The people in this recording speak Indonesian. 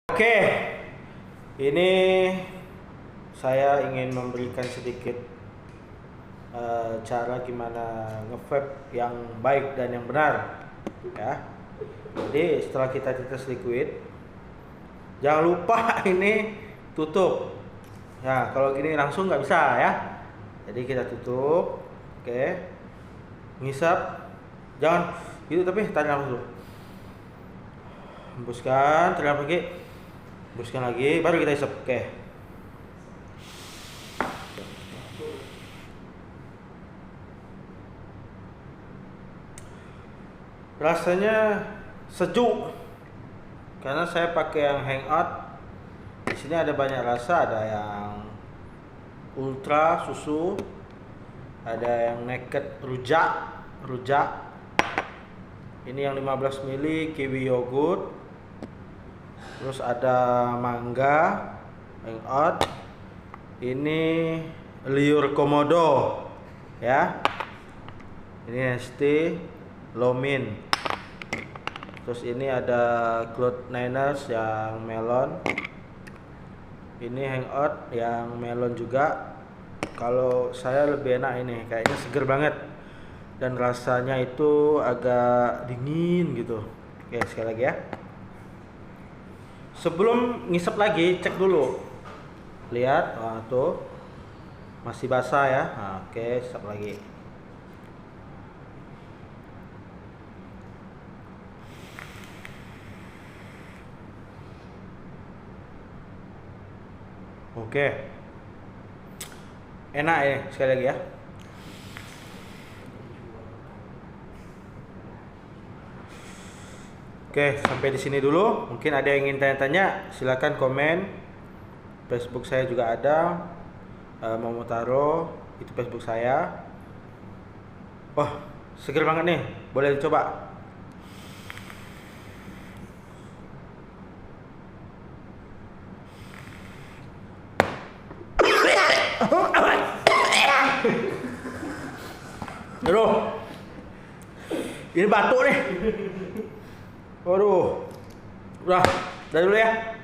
Oke, ini saya ingin memberikan sedikit cara gimana nge-vape yang baik dan yang benar, ya. Jadi setelah kita tetes liquid, jangan lupa ini tutup. Nah, kalau gini langsung nggak bisa ya. Jadi kita tutup, oke. Ngisap, jangan gitu tapi tarik nafas dulu. Hembuskan, tarik nafas lagi. Hembuskan lagi, baru kita isap. Oke. Rasanya sejuk karena saya pakai yang hangout. Di sini ada banyak rasa, ada yang ultra susu, ada yang naked rujak. Ini yang 15 ml kiwi yogurt. Terus ada mangga hangout. Ini liur komodo ya. Ini ST Lomin. Terus ini ada Cloud Niners yang melon. Ini hangout yang melon juga. Kalau saya lebih enak ini, kayaknya seger banget dan rasanya itu agak dingin gitu. Oke, sekali lagi ya. Sebelum ngisep lagi, cek dulu. Lihat, wah tuh masih basah ya. Nah, oke, isap lagi. Oke. Enak ya, sekali lagi ya. Oke, sampai di sini dulu. Mungkin ada yang ingin tanya-tanya, silakan komen. Facebook saya juga ada. Momotaro, itu Facebook saya. Wah, seger banget nih. Boleh dicoba. Aduh, ini batuk nih. Waduh, udah dulu ya.